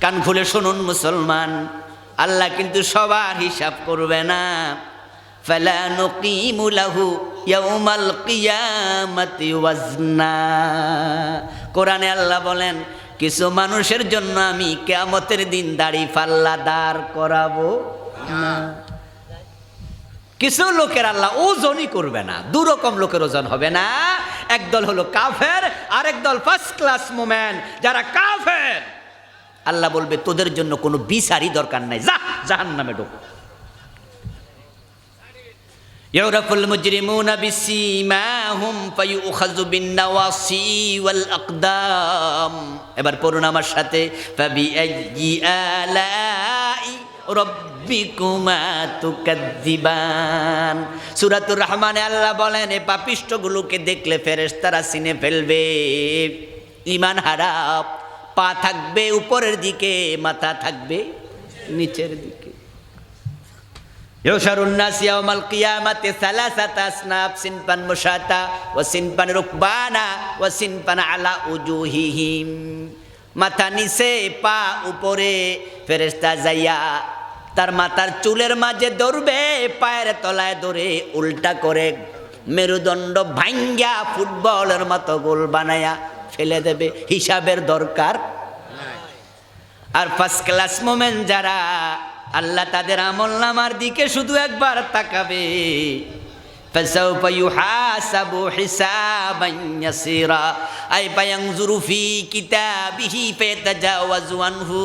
কান খুলে শুনুন মুসলমান, আল্লাহ কিন্তু সবার হিসাব করবে না। ফালা নুকিমু লাহু ইয়াউমাল কিয়ামাতি ওয়াজনা। কোরআনে আল্লাহ বলেন, কিছু মানুষের জন্য আমি কিয়ামতের দিন দাড়ি পাল্লা দাঁড় করাবো না। কিছু লোকের আল্লাহ ওজনই করবে না। দুরকম লোকের ওজন হবে না। একদল হলো কাফের, আরেক দল ফার্স্ট ক্লাস মোমেন। যারা কাফের, আল্লাহ বলবে তোদের জন্য কোনো বিচারই দরকার নাই, যা জাহান্নামে ঢোক। ইউরাফুল মুজরিমুনা বিসীমাহুম ফায়ুখাযু বিন-নাওয়াসি ওয়াল আকদাম। এবার পড়ুন আমার সাথে, ফাবিআইয়ি আলাই রাব্বিকুমা তুকাযযিবান। সূরাতুর রহমানে আল্লাহ বলেন, এই পাপিষ্ঠগুলোকে দেখলে ফেরেশতারা চিনে ফেলবে। ঈমান হারা, পা থাকবে উপরের দিকে, মাথা থাকবে নিচের দিকে। ইউশারুন নাস ইয়াউমাল কিয়ামাতি সালাসাতা আসনাফ, সিনফান মুশাতা ওয়া সিনফান রুকবানা ওয়া সিনফান আলা উজুহিহিম। মাথা নিচে, পা উপরে। ফেরেশতা যাইয়া তার মাথার চুলের মাঝে ধরবে, পায়ের তলায় ধরে উল্টা করে মেরুদণ্ড ভাঙ্গা ফুটবলের মতো গোল বানায়া ফেলে দেবে। হিসাবের দরকার। আর ফার্স্ট ক্লাস মোমেন্ট যারা, আল্লাহ তাদের আমলনামার দিকে শুধু একবার তাকাবে। ফাসাউফা ইউহাসাবু হিসাবান ইয়াসীরা আই ফায়ানজুরু ফি কিতাবিহি ফায়াতাজাওয়াজু আনহু।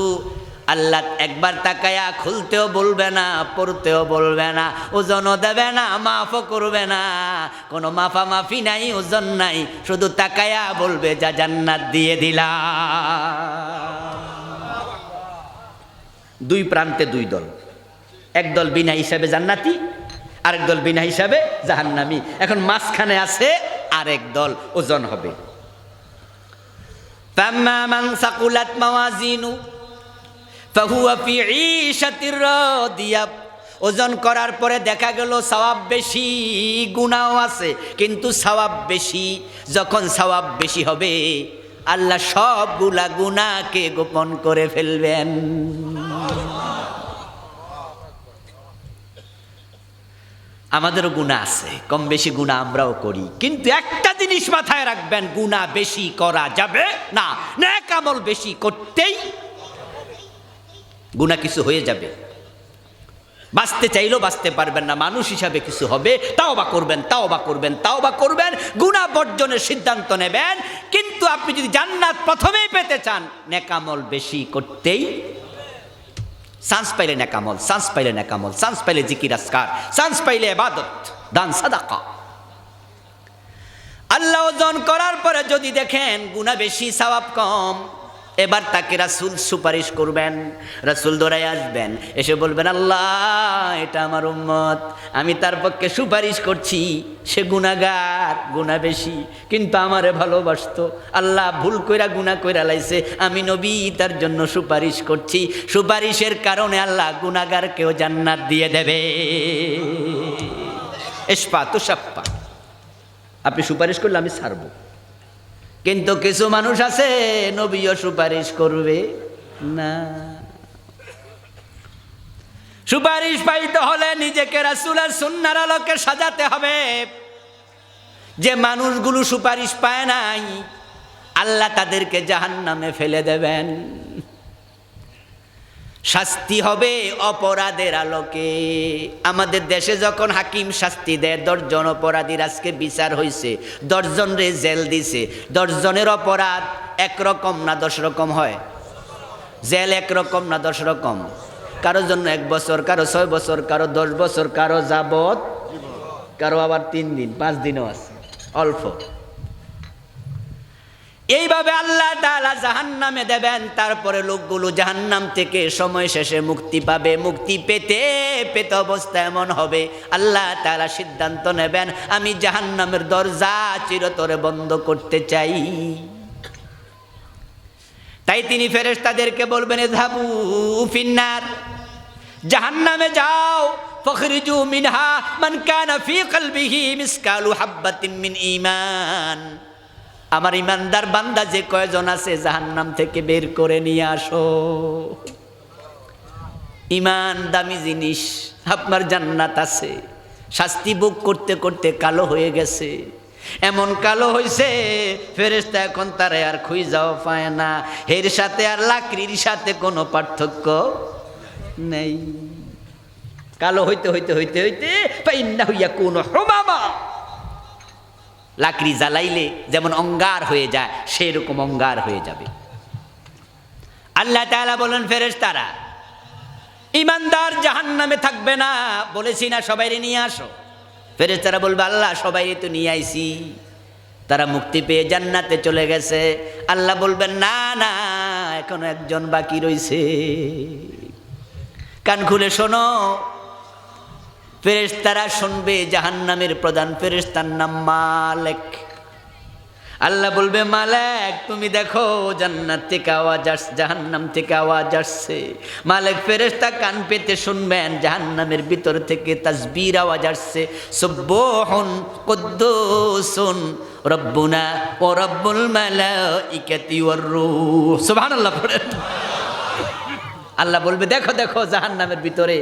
আল্লাহ একবার তাকায়া খুলতেও বলবে না, পড়তেও বলবে না, ওজনও দেবে না, মাফও করবে না। কোনো মাফামাফি নাই, ওজন নাই, শুধু তাকায়া বলবে যা জান্নাত দিয়ে দিলাম। দুই প্রান্তে দুই দল, একদল বিনা হিসাবে জান্নাতি, আরেক দল বিনা হিসাবে জাহান্নামী। এখন মাঝখানে আছে আরেক দল, ওজন হবে। ফাম্মা মান সাকুলাত মাওয়াজিনু ফাহুয়া ফি ঈশাতির রাদিয়া। ওজন করার পরে দেখা গেল সওয়াব বেশি, গুনাহও আছে, কিন্তু সওয়াব বেশি। যখন সওয়াব বেশি হবে, আল্লাহ সবগুলা গুনাহকে গোপন করে ফেলবেন। আমাদেরও গুনাহ আছে, কম বেশি গুনাহ আমরাও করি, কিন্তু একটা জিনিস মাথায় রাখবেন, গুনাহ বেশি করা যাবে না, নেক আমল বেশি করতেই। গুনাহ কিছু হয়ে যাবে, বাঁচতে চাইলেও বাঁচতে পারবেন না, মানুষ হিসাবে কিছু হবে, তাওবা করবেন, তাওবা করবেন, তাওবা করবেন, গুনাহ বর্জনের সিদ্ধান্ত নেবেন। কিন্তু আপনি যদি জান্নাত প্রথমেই পেতে চান, নেক আমল বেশি করতেই। চান্স পাইলে নেক আমল, চান্স পাইলে নেক আমল, চান্স পাইলে জিকির আজকার, চান্স পাইলে ইবাদত, দান, সাদাকা। আল্লাহ ওজন করার পরে যদি দেখেন গুনাহ বেশি, সওয়াব কম, এবার তাকে রাসূল সুপারিশ করবেন। রাসূল দৌড়ায় আসবেন, এসে বলবেন, আল্লাহ এটা আমার উম্মত, আমি তার পক্ষে সুপারিশ করছি। সে গুনাহগার, গুনাহ বেশি, কিন্তু আমারে ভালোবাসতো। আল্লাহ ভুল কইরা গুনাহ কইরা লাইছে, আমি নবী তার জন্য সুপারিশ করছি। সুপারিশের কারণে আল্লাহ গুনাহগারকেও জান্নাত দিয়ে দেবে। ইশফা তুশাফা, আপনি সুপারিশ করলে আমি ছাড়বো। কিন্তু কিছু মানুষ আছে, নবীও সুপারিশ করবে না। সুপারিশ পাইতে হলে নিজেকে রাসূলের সুন্নাহর আলোকে সাজাতে হবে। যে মানুষগুলো সুপারিশ পায় নাই, আল্লাহ তাদেরকে জাহান্নামে ফেলে দেবেন। শাস্তি হবে অপরাধের আলোকে। আমাদের দেশে যখন হাকিম শাস্তি দেয়, 10 জন অপরাধীর আজকে বিচার হয়েছে, 10 জন রে জেল দিছে। 10 জনের অপরাধ একরকম না 10 রকম হয়? জেল একরকম না 10 রকম? কারো জন্য 1 বছর, কারো 6 বছর, কারো 10 বছর, কারো যাবত, কারো আবার 3 দিন 5 দিনও আছে, অল্প। এইভাবে আল্লাহ তাআলা জাহান্নামে দেবেন। তারপরে লোকগুলো জাহান্নাম থেকে সময় শেষে মুক্তি পাবে। মুক্তি পেতে পেতে অবস্থা এমন হবে, আল্লাহ তাআলা সিদ্ধান্ত নেবেন, আমি জাহান্নামের দরজা চিরতরে বন্ধ করতে চাই। তাই তিনি ফেরেশতাদেরকে বলবেন, ইযহাবু ফিন্নার, জাহান্নামে যাও, ফাখরিজু মিনহা মান কানা ফি কলবিহি মিসকালু হাববাতিন মিন ঈমান। আমার ইমানদার বান্দা যে কয়জন আছে জাহান্নাম থেকে বের করে নিয়ে আসো। ইমান দামি জিনিস, আপনার জান্নাত আছে, শাস্তি ভোগ করতে করতে কালো হয়ে গেছে, এমন কালো হয়েছে ফেরেশতা এখন তারে আর খুঁজাও পায় না। এর সাথে আর লাকড়ির সাথে কোনো পার্থক্য নেই। কালো হইতে হইতে হইতে হইতে ফাইন্নাহু ইয়াকুনু হুমামা, লাকড়ি জ্বালাইলে যেমন অঙ্গার হয়ে যায় সেরকম অঙ্গার হয়ে যাবে। আল্লাহ তাআলা বলেন ফেরেশতারা ইমানদার জাহান্নামে থাকবে না, বলেছি না সবাইরে নিয়ে আসো। ফেরেশতারা বলবে আল্লাহ সবাই তো নিয়ে আইছি, তারা মুক্তি পেয়ে জান্নাতে চলে গেছে। আল্লাহ বলবেন না না, এখনো একজন বাকি রইছে। কান খুলে শোনো, ফেরেশতারা শুনবে জাহান্নামের প্রধান ফেরেশতার নাম মালিক। আল্লাহ বলবে মালিক তুমি দেখো জান্নাত থেকে আওয়াজ আসছে, জাহান্নাম থেকে আওয়াজ আসছে। মালিক ফেরেশতা কান পেতে শুনবেন জাহান্নামের ভিতর থেকে তাসবির আওয়াজ আসছে, সুবহান কুদ্দুসুন রব্বুনা ওয়া রব্বুল মালাইকাতি ওয়ার রূহ। সুবহানাল্লাহ পড়েন। আল্লাহ বলবে দেখো দেখো জাহান্নামের ভিতরে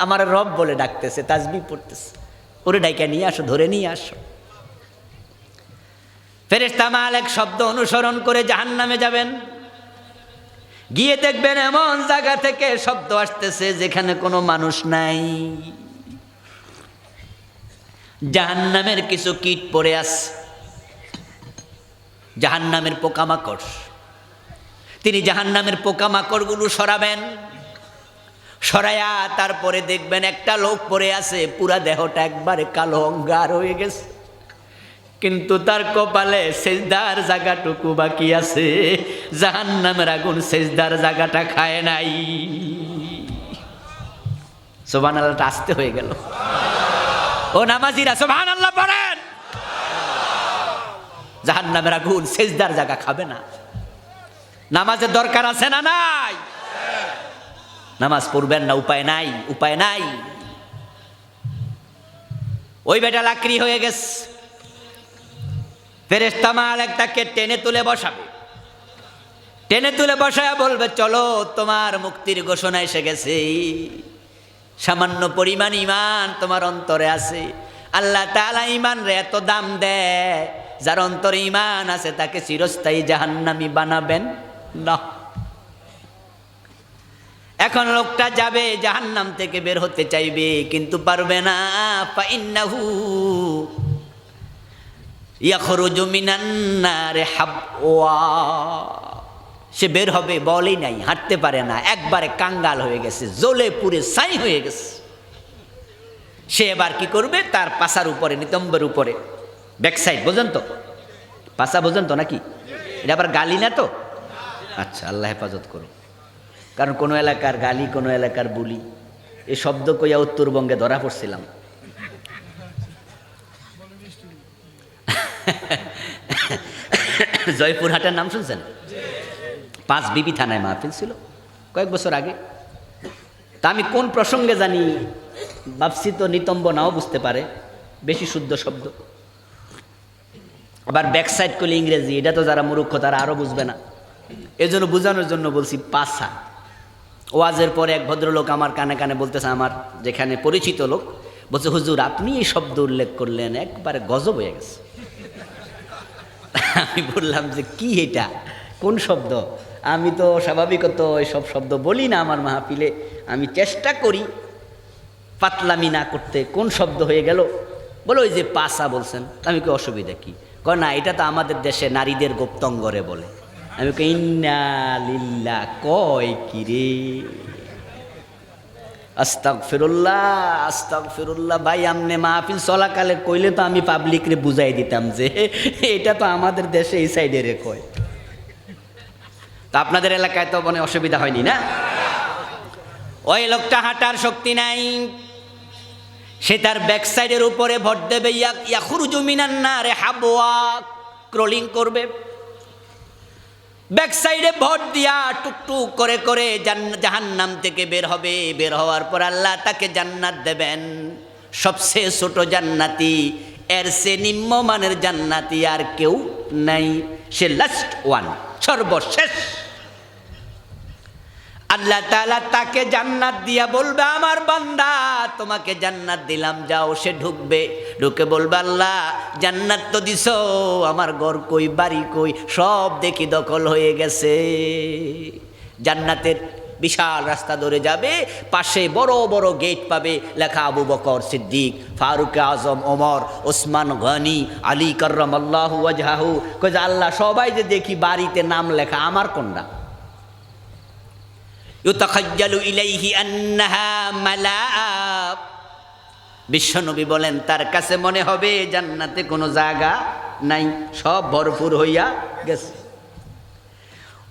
আমার রব বলে ডাকতেছে, তাসবিহ পড়তেছে, ওরে ডাইকা নিয়ে আসো, ধরে নিয়ে আসো। ফেরেশতা মালিক শব্দ অনুসরণ করে জাহান্নামে যাবেন, গিয়ে দেখবেন এমন জায়গা থেকে শব্দ আসতেছে যেখানে কোনো মানুষ নাই। জাহান্নামের কিছু কীট পড়ে আছে, জাহান্নামের পোকামাকড়। তিনি জাহান্নামের পোকামাকড়গুলো সরাবেন, সরায়া তারপরে দেখবেন একটা লোক পড়ে আছে, পুরা দেহটা একবারে কালো অঙ্গার হয়ে গেছে, কিন্তু তার কপালে সেজদার জায়গাটুকু বাকি আছে। জাহান্নামের আগুন সেজদার জায়গাটা খায় নাই। সুবহানাল্লাহটা আসতে হয়ে গেল। ও নামাজিরা সুবহানাল্লাহ পড়েন। জাহান্নামের আগুন সেজদার জায়গা খাবে না। নামাজের দরকার আছে না নাই? নামাজ পড়বেন না, উপায় নাই, উপায় নাই। ওই বেটা লাকড়ি হয়ে গেছে, ফেরেশতা মালিক তাকে টেনে তুলে বসাবে, টেনে তুলে বসায় বলবে চলো তোমার মুক্তির ঘোষণা এসে গেছে। সামান্য পরিমাণ ঈমান তোমার অন্তরে আছে। আল্লাহ তাআলা ঈমান রে এত দাম দেয়, যার অন্তরে ঈমান আছে তাকে চিরস্থায়ী জাহান্নামী বানাবেন না। এখন লোকটা যাবে জাহান্নাম থেকে বের হতে চাইবে কিন্তু পারবে না। ফাইন্নাহু ইয়াখরুজু মিনান নারে হাবওয়া, সে বের হবে বলেই নাই, হাঁটতে পারে না, একবারে কাঙ্গাল হয়ে গেছে, জ্বলে পুড়ে ছাই হয়ে গেছে। সে এবার কি করবে? তার পাছার উপরে, নিতম্বের উপরে, ব্যাক সাইড, বোঝেন তো পাছা, বোঝেন তো নাকি? এটা আবার গালি না তো? আচ্ছা, আল্লাহ হেফাজত করো। কারণ কোনো এলাকার গালি, কোনো এলাকার বুলি, এই শব্দ কইয়া উত্তরবঙ্গে ধরা পড়ছিলাম। জয়পুরহাটের নাম শুনছেন? 5 বিবি থানায় মাহফিল ছিল কয়েক বছর আগে। তা আমি কোন প্রসঙ্গে জানি ভাবছি তো নিতম্ব নাও বুঝতে পারে, বেশি শুদ্ধ শব্দ। আবার ব্যাকসাইড করলে ইংরেজি, এটা তো যারা মূর্খ তারা আরও বুঝবে না, এজন্য বোঝানোর জন্য বলছি পাছা। ওয়াজের পরে এক ভদ্রলোক আমার কানে কানে বলতেছে, আমার যেখানে পরিচিত লোক, বলছে হুজুর আপনি এই শব্দ উল্লেখ করলেন, একবারে গজব হয়ে গেছে। আমি বললাম যে কি এটা, কোন শব্দ? আমি তো স্বাভাবিকত এসব শব্দ বলি না আমার মাহফিলে, আমি চেষ্টা করি পাতলামি না করতে। কোন শব্দ হয়ে গেল? বলো ওই যে পাছা বলছেন। আমি কি অসুবিধা কি? কয় না, এটা তো আমাদের দেশে নারীদের গুপ্তঙ্গরে বলে। আমি কই ইন্না লিল্লাহ, কয় কি রে? আস্তাগফিরুল্লাহ আস্তাগফিরুল্লাহ। ভাই আমনে মাহফিল চলাকালে কইলে তো আমি পাবলিকরে বুঝাই দিতাম যে এটা তো আমাদের দেশে এই সাইডে রে কয়। তা আপনাদের এলাকায় তো মনে অসুবিধা হয়নি না? ওই লোকটা হাঁটার শক্তি নাই, সে তার ব্যাক সাইডের উপরে ভর দেবে, ইয়াখরুজু মিনান নারে হাবওয়া, ক্রলিং করবে। ব্যাক সাইডে ভর দিয়া টুকটুক করে করে জাহান্নাম থেকে বের হবে। বের হওয়ার পর আল্লাহ তাকে জান্নাত দেবেন, সবচেয়ে ছোট জান্নাতি, এর চেয়ে নিম্নমানের জান্নাতি আর কেউ নাই, সে লাস্ট ওয়ান, সর্বশেষ। আল্লাহ তাআলা তাকে জান্নাত দিয়া বলবে, আমার বান্দা তোমাকে জান্নাত দিলাম, যাও। সে ঢুকবে, ঢুকে বলবে, আল্লাহ জান্নাত তো দিছো, আমার ঘর কই, বাড়ি কই, সব দেখি দখল হয়ে গেছে। জান্নাতের বিশাল রাস্তা ধরে যাবে, পাশে বড় বড় গেট পাবে, লেখা আবু বকর সিদ্দিক, ফারুক আজম, ওমর, ওসমান গনি, আলী কাররামাল্লাহু ওয়াজহাহু। কই যে আল্লাহ সবাই যে দেখি বাড়িতে নাম লেখা, আমার কোনটা? ইউতাখাজ্জালু ইলাইহি আন্নাহা মালাআ। বিশ্বনবী বলেন তার কাছে মনে হবে জান্নাতে কোনো জায়গা নাই, সব ভরপুর হইয়া গেছে।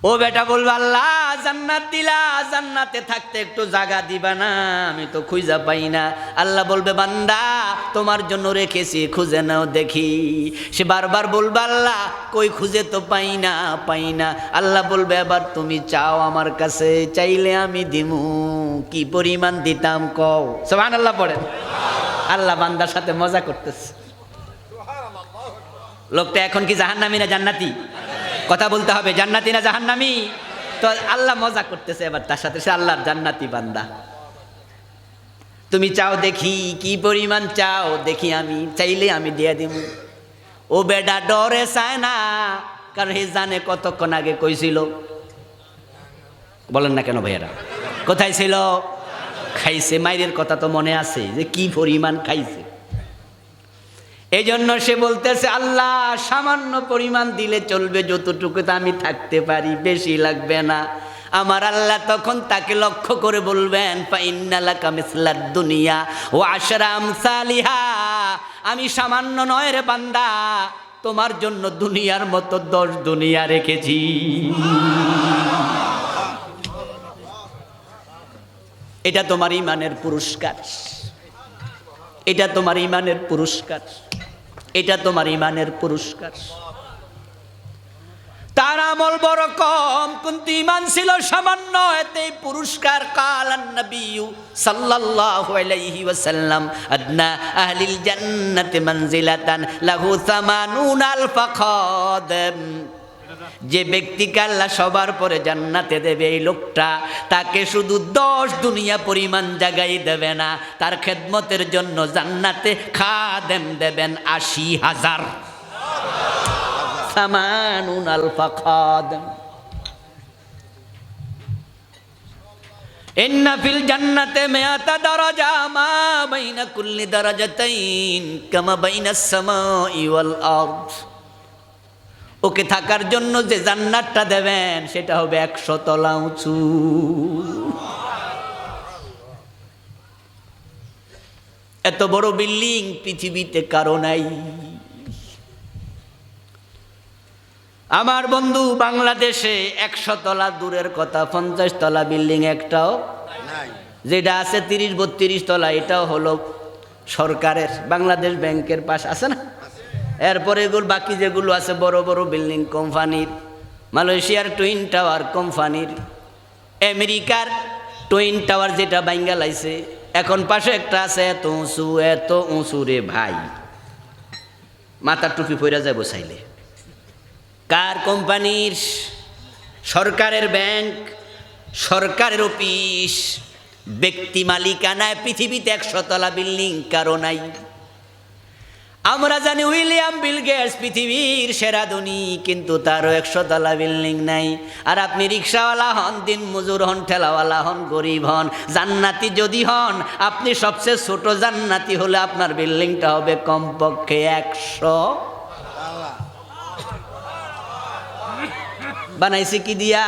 ও বেটা বলবে, আল্লাহ জান্নাত দিলা, জান্নাতে থাকতে একটু জায়গা দিবা না, আমি তো খুঁজা পাই না। আল্লাহ বলবে, বান্দা তোমার জন্য রেখেছি, খুঁজে নাও দেখি। সে বারবার বলবে, আল্লাহ কই, খুঁজে তো পাই না, পাই না। আল্লাহ বলবে, এবার তুমি চাও আমার কাছে, চাইলে আমি দিমু। কি পরিমাণ দিতাম কও? সুবহানাল্লাহ পড়েন। আল্লাহ বান্দার সাথে মজা করতেছে। লোকটা এখন কি জাহান্নামী না জান্নাতি? কথা বলতে হবে, জান্নাতি না জাহান্নামী? তো আল্লাহ মজা করতেছে এবার তার সাথে, সে আল্লাহর জান্নাতি বান্দা। তুমি চাও দেখি, কি পরিমাণ চাও দেখি, আমি চাইলে আমি দিয়ে দিব। ও বেডা ডরে চায় না, কারণ হে জানে কতক্ষণ আগে কইছিল। বলেন না কেন ভাইয়েরা? কোথায় ছিল? খাইছে। মায়ের কথা তো মনে আছে যে কি পরিমাণ খাইছে। এই জন্য সে বলতেছে, আল্লাহ সামান্য পরিমাণ দিলে চলবে, যতটুকুতে আমি থাকতে পারি, বেশি লাগবে না। আমার আল্লাহ তখন তাকে লক্ষ্য করে বলবেন, ফাইন্না লাকা মিসলাদ দুনিয়া ওয়া আশরা আমসালিহা। আমি সামান্য নয় রে বান্দা, তোমার জন্য দুনিয়ার মতো 10 দুনিয়া রেখেছি। এটা তোমার ঈমানের পুরস্কার, এটা তোমার ঈমানের পুরস্কার, এটা তোমার ঈমানের পুরস্কার। তার আমল বড় কম, কিন্তু ঈমান ছিল সামান্য, এতে পুরস্কার। কালান নবী সাল্লাল্লাহু আলাইহি ওয়াসাল্লাম, আদনা আহলিল জান্নাতি মানজিলাতান লাহু 80 আলফা খাদেম। যে ব্যক্তিকে আল্লাহ সবার পরে জান্নাতে দেবে, এই লোকটা তাকে শুধু 10 দুনিয়া পরিমাণ জায়গায় দেবে না, তার খেদমতের জন্য জান্নাতে খাদেম দেবেন 80,000। 80 আলফা খাদেম। ইন্না ফিল জান্নাতে মিআতা দারাজা, মা বাইনা কুল্লি দারাজাতাইন কামা বাইনাস সামাই ওয়াল আরদ। ওকে থাকার জন্য যে জান্নাতটা দেবেন সেটা হবে 100 তলা উঁচু। এত বড় বিল্ডিং পৃথিবীতে কারো নাই। আমার বন্ধু, বাংলাদেশে 100 তলা দূরের কথা, 50 তলা বিল্ডিং একটাও নাই। যেটা আছে 30-32 তলা, এটাও হলো সরকারের, বাংলাদেশ ব্যাংকের পাশ আছে না। এরপরে এগুলো বাকি যেগুলো আছে বড় বড় বিল্ডিং কোম্পানির, মালয়েশিয়ার টুইন টাওয়ার কোম্পানির, আমেরিকার টুইন টাওয়ার যেটা ভাঙ্গা লাইছে, এখন পাশে একটা আছে এত উঁচু, এত উঁচু রে ভাই, মাথার টুপি পইরা যায় বসাইলে। কার কোম্পানির? সরকারের ব্যাংক, সরকারের অফিস, ব্যক্তি মালিকানায় পৃথিবীতে 100 তলা বিল্ডিং কারো নাই। আমরা জানি উইলিয়াম বিল গেটস পৃথিবীর সেরা ধনী, কিন্তু তারও 100 তলা বিল্ডিং নাই। আর আপনি রিক্সাওয়ালা হন, দিন মজুর হন, ঠেলাওয়ালা হন, গরিব হন, জান্নাতি যদি হন, আপনি সবচেয়ে ছোট জান্নাতি হলে আপনার বিল্ডিংটা হবে কমপক্ষে 100। বানাইছে কি দিয়া?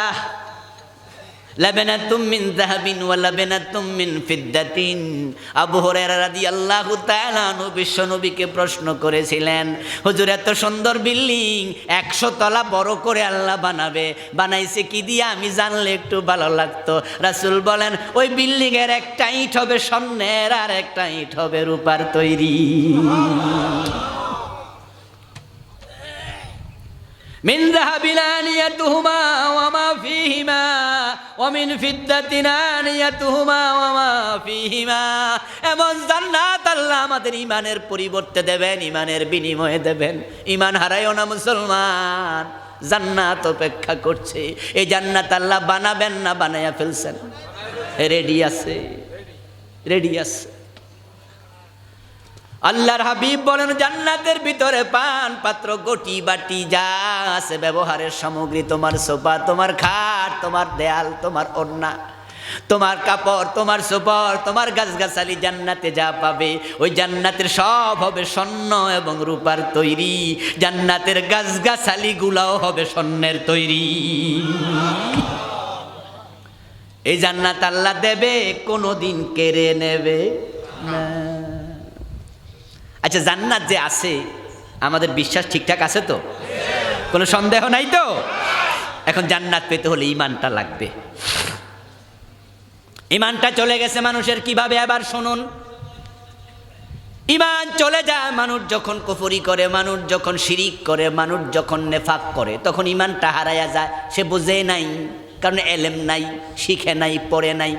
লাবানাতুম মিন যাহাবিন ওয়া লাবানাতুম মিন ফিদ্দাতিন। আবু হুরায়রা রাদিয়াল্লাহু তাআলা আনহু বিশ্বনবীকে প্রশ্ন করেছিলেন, হুজুর এত সুন্দর বিল্ডিং 100 তলা বড় করে আল্লাহ বানাবে, বানাইছে কি দিয়া? আমি জানলে একটু ভালো লাগতো। রাসূল বলেন, ওই বিল্ডিং এর একটা ইট হবে স্বর্ণের, আর একটা ইট হবে রূপার তৈরি। মিন যাহাবিন আনিয়াতুহুমা ওয়া মা ফীহিমা ওয়া মিন ফিদ্দাতিন আনিয়াতুহুমা ওয়া মা ফীহিমা। এমন জান্নাত আল্লাহ আমাদের ইমানের পরিবর্তে দেবেন, ইমানের বিনিময়ে দেবেন। ইমান হারাইও না মুসলমান, জান্নাত অপেক্ষা করছে। এই জান্নাত আল্লাহ বানাবেন না বানাইয়া ফেলছেন, রেডি আছে, রেডি আছে। আল্লাহর হাবিব বলেন জান্নাতের ভিতরে পান পাত্র, গটি বাটি যা আছে ব্যবহারের সামগ্রী, তোমার সোফা, তোমার খাট, তোমার দেয়াল, তোমার ওড়না, তোমার কাপড়, তোমার সোফর, তোমার গাছগাছালি, জান্নাতে যা পাবে ওই জান্নাতের সব হবে স্বর্ণ এবং রূপার তৈরি। জান্নাতের গাছগাছালি গুলাও হবে স্বর্ণের তৈরি। এই জান্নাত আল্লাহ দেবে, কোনোদিন কেড়ে নেবে না। আচ্ছা, জান্নাত যে আছে আমাদের বিশ্বাস ঠিকঠাক আছে তো? কোনো সন্দেহ নাই তো? এখন জান্নাত পেতে হলে ইমানটা লাগবে। ইমানটা চলে গেছে মানুষের কিভাবে? আবার শুনুন, ইমান চলে যায় মানুষ যখন কুফরি করে, মানুষ যখন শিরিক করে, মানুষ যখন নেফাক করে, তখন ইমানটা হারায়া যায়। সে বুঝে নাই, কারণ এলেম নাই, শিখে নাই, পড়ে নাই।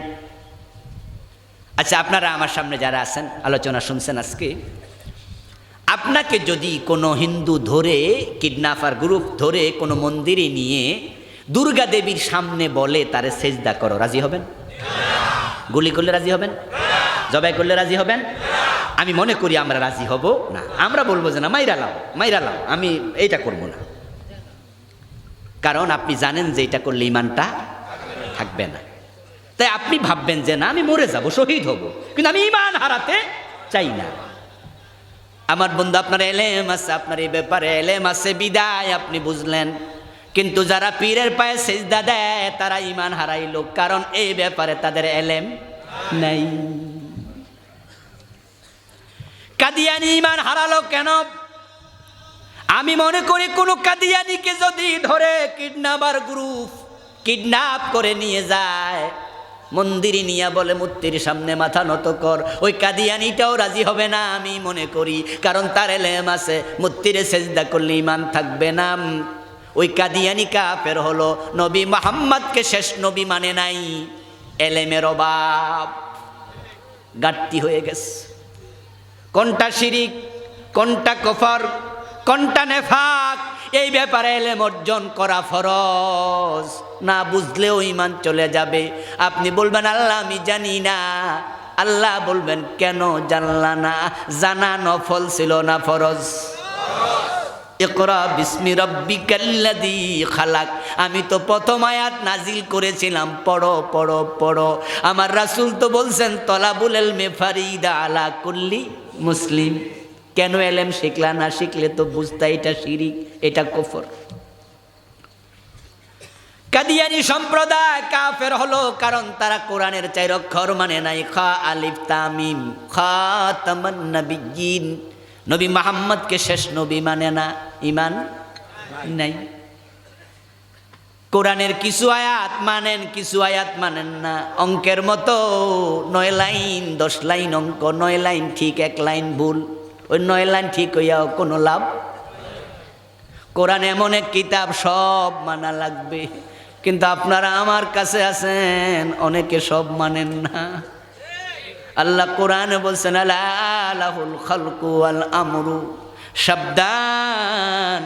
আচ্ছা, আপনারা আমার সামনে যারা আছেন, আলোচনা শুনছেন আজকে, আপনাকে যদি কোনো হিন্দু ধরে, কিডন্যাপার গ্রুপ ধরে কোনো মন্দিরে নিয়ে দুর্গা দেবীর সামনে বলে তারে সেজদা করো, রাজি হবেন? গুলি করলে রাজি হবেন? জবাই করলে রাজি হবেন? আমি মনে করি আমরা রাজি হব না। আমরা বলবো যে না, মাইরা লাও, মাইরা লাও, আমি এইটা করবো না। কারণ আপনি জানেন যে এটা করলে ইমানটা থাকবে না। তাই আপনি ভাববেন যে না, আমি মরে যাব, শহীদ হব, কিন্তু আমি ইমান হারাতে চাই না। আমার বন্ধু, আপনার এলেম আছে, আপনার এই ব্যাপারে এলেম আছে বিদায় আপনি বুঝলেন, কিন্তু যারা পীরের পায়ে সেজদা দেয় তারা ইমান হারাইল, কারণ এই ব্যাপারে তাদের এলেম নাই। কাদিয়ানি ইমান হারালো কেন? আমি মনে করি কোন কাদিয়ানিকে যদি ধরে কিডন্যাপার গ্রুপ কিডন্যাপ করে নিয়ে যায়, মন্দিরে নিয়ে বলে মূর্তির সামনে মাথা নত কর, ওই কাদিয়ানিটাও রাজি হবে না আমি মনে করি, কারণ তার এলেম আছে মূর্তিরে সেজদা করলে ইমান থাকবে না। ওই কাদিয়ানি কাফের হলো, নবী মুহাম্মদকে শেষ নবী মানে নাই। এলেমের অভাব, ঘাটতি হয়ে গেছে। কোনটা শিরিক, কোনটা কুফর, কোনটা নেফাক, এই ব্যাপারে এলেম অর্জন করা ফরজ। না বুঝলেও ইমান চলে যাবে। আপনি বলবেন আল্লাহ আমি জানি না, আল্লাহ বলবেন কেন জানলা না? জানা নফল ছিল না ফরজ? ইকরা বিসমি রাব্বিকাল্লাযী খালাক, আমি তো প্রথম আয়াত নাজিল করেছিলাম, পড়ো পড়ো পড়ো। আমার রাসূল তো বলছেন তলাবুল ইলমি ফারিদা আলা কুল্লি মুসলিম। কেন এলেম শিখলা না? শিখলে তো বুঝতা এটা শিরিক, এটা কুফর। কাদিয়ানি সম্প্রদায় কাফের হলো কারণ তারা কোরআনের 4 অক্ষর মানে নাই। খা আলিফ তামিম, খাতামান নবিয়্যিন, নবী মুহাম্মদকে শেষ নবী মানে না, ইমান নাই। কোরআনের কিছু আয়াত মানেন, কিছু আয়াত মানেন না। অঙ্কের মতো 9 লাইন 10 লাইন অঙ্ক, 9 লাইন ঠিক 1 লাইন ভুল, ওই 9 লাইন ঠিক হইয়াও কোনো লাভ। কোরআন এমন এক কিতাব, সব মানা লাগবে। কিন্তু আপনারা আমার কাছে আছেন, অনেকে সব মানেন না। আল্লাহ কোরআনে বলছেন আলা লাহুল খালকু ওয়াল আমরু, সাবধান,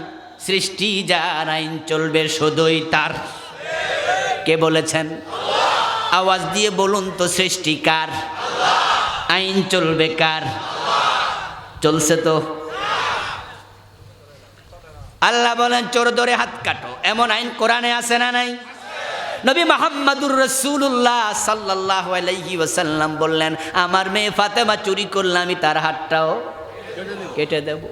সৃষ্টি যার, আইন চলবে শুধুই তার। কে বলেছেন? আওয়াজ দিয়ে বলুন তো, সৃষ্টি কার? আইন চলবে কার? চলছে তো। আল্লাহ বলেন চোর ধরে হাত কাটো, এমন আইন কোরআনে আছে না নাই? নবী মুহাম্মদুর রাসূলুল্লাহ সাল্লাল্লাহু আলাইহি ওয়াসাল্লাম বললেন আমার মেয়ে ফাতেমা চুরি করলে আমি তার হাতটাও কেটে দেব।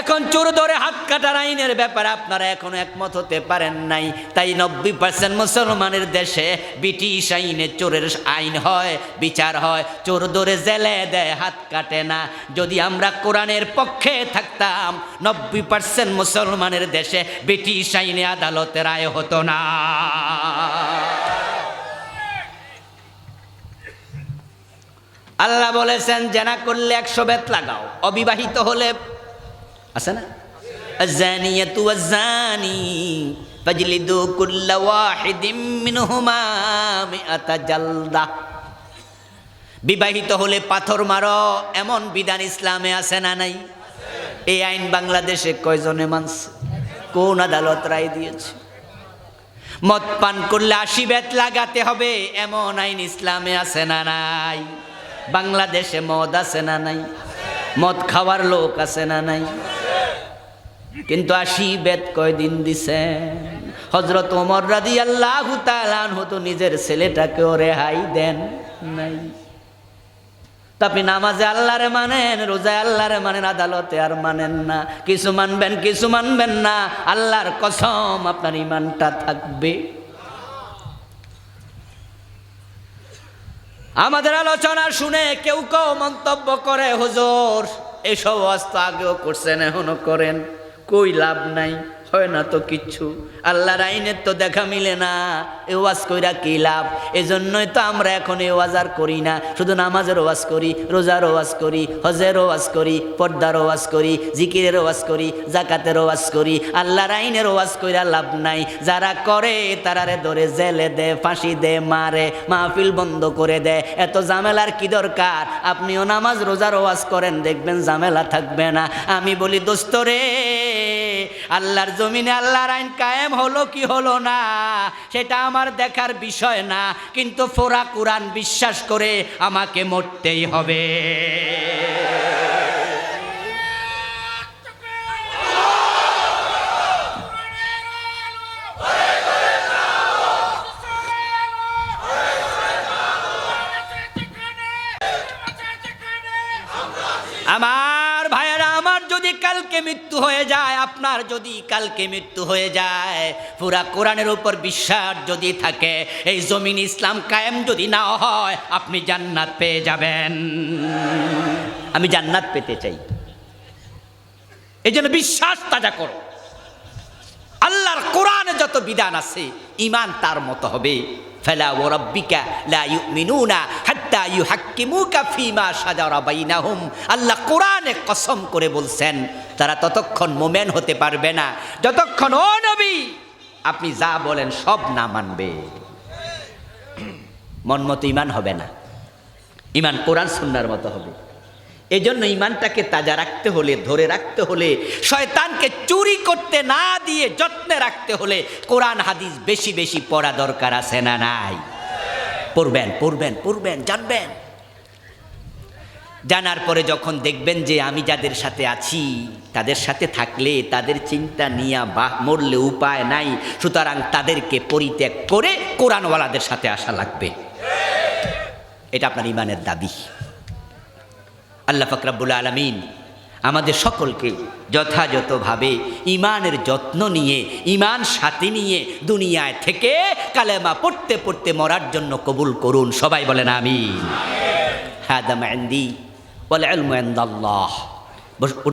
এখন চোর ধরে হাত কাটার আইনের ব্যাপারে আপনারা এখনো একমত হতে পারেন নাই। তাই 90% মুসলমানের দেশে ব্রিটিশ আইনে চোরের আইন হয়, বিচার হয়, চোর ধরে জেলে দেয়, হাত কাটে না। যদি আমরা কোরআনের পক্ষে থাকতাম 90% মুসলমানের দেশে ব্রিটিশ আইনে আদালতের রায় হতো না। আল্লাহ বলেছেন জেনা করলে 100 বেত লাগাও, অবিবাহিত হলে আছে না, আযানিয়াতু ওয়াযানি ফাজলিদু কুল্লা ওয়াহিদিম মিনহুমা মিআতা জালদা। বিবাহিত হলে পাথর মারো, এমন বিধান ইসলামে আছে না নাই? এই আইন বাংলাদেশে কয়জনে মানছে? কোন আদালত রায় দিয়েছে? মদ পান করলে 80 বেত লাগাতে হবে, এমন আইন ইসলামে আছে না নাই? বাংলাদেশে মদ আছে না নাই? মদ খাওয়ার লোক আছে না নাই? কিন্তু 80 বেত কয়দিন দিছেন? হযরত ওমর রাদিয়াল্লাহু তাআলা আনহু তো নিজের ছেলেটাকেও রেহাই দেন নাই। তা আপনি নামাজে আল্লাহরে মানেন, রোজায় আল্লাহরে মানেন, আদালতে আর মানেন না। কিছু মানবেন, কিছু মানবেন না। আল্লাহর কসম আপনার ঈমানটা থাকবে। আমাদের আলোচনা শুনে কেউ কেউ মন্তব্য করে, হুজুর এসব ওয়াজ তো আগেও করছেন, এখনো করেন, কই লাভ নাই, হয় না তো কিচ্ছু, আল্লাহর আইনের তো দেখা মিলে না, এ ওয়াজ কইরা কি লাভ? এজন্যই তো আমরা এখন এ ওয়াজ আর করি না। শুধু নামাজের ওয়াজ করি, রোজার ওয়াজ করি, হজের ওয়াজ করি, পর্দার ওয়াজ করি, জিকিরের ওয়াজ করি, জাকাতের ওয়াজ করি। আল্লাহর আইনের ওয়াজ কইরা লাভ নাই। যারা করে তারারে ধরে জেলে দে, ফাঁসি দে, মারে, মাহফিল বন্ধ করে দেয়। এত ঝামেলার কি দরকার? আপনিও নামাজ রোজার ওয়াজ করেন, দেখবেন ঝামেলা থাকবে না। আমি বলি দোস্ত রে, আল্লাহর জমিনে আল্লাহর আইন কায়েম হলো কি হলো না সেটা আমার দেখার বিষয় না, কিন্তু ফোরা কোরআন বিশ্বাস করে আমাকে মরতেই হবে। আমার ভাইয়েরা, আমার যদি কালকে মৃত্যু হয়ে যায়, আপনার যদি কালকে মৃত্যু হয়ে যায়, পুরা কোরআনের উপর বিশ্বাস যদি থাকে, এই জমিন ইসলাম কায়েম যদি না হয়, আপনি জান্নাত পেয়ে যাবেন। আমি জান্নাত পেতে চাই, এই জন্য বিশ্বাস তাজা করো। আল্লাহর কোরআনে যত বিধান আছে, ঈমান তার মতো হবে। ফালা ওয়া রাব্বিকা লা ইউমিনুনা হাত্তা ইউহাক্কিমুকা ফীমা শাজারা বাইনাহুম। আল্লাহ কোরআনে কসম করে বলছেন, তারা ততক্ষণ মুমিন হতে পারবে না যতক্ষণ ও নবী আপনি যা বলেন সব না মানবে। মন মতো ঈমান হবে না, ঈমান কোরআন সুন্নাহর মতো হবে। এই জন্য ঈমানটাকে তাজা রাখতে হলে, ধরে রাখতে হলে, শয়তানকে চুরি করতে না দিয়ে যত্নে রাখতে হলে কোরআন হাদিস বেশি বেশি পড়া দরকার আছে না নাই? পড়বেন, পড়বেন, পড়বেন, জানবেন। জানার পরে যখন দেখবেন যে আমি যাদের সাথে আছি, তাদের সাথে থাকলে তাদের চিন্তা নিয়ে মরলে উপায় নাই, সুতরাং তাদেরকে পরিত্যাগ করে কোরআনওয়ালাদের সাথে আসা লাগবে। এটা আপনার ঈমানের দাবি। আল্লাহ পাক রব্বুল আলামিন আমাদের সকলকে যথাযথভাবে ঈমানের যত্ন নিয়ে, ঈমান সাথে নিয়ে দুনিয়ায় থেকে কালেমা পড়তে পড়তে মরার জন্য কবুল করুন। সবাই বলেন আমিন। হাদা মা ইনদি ওয়াল ইলমু ইনদাল্লাহ।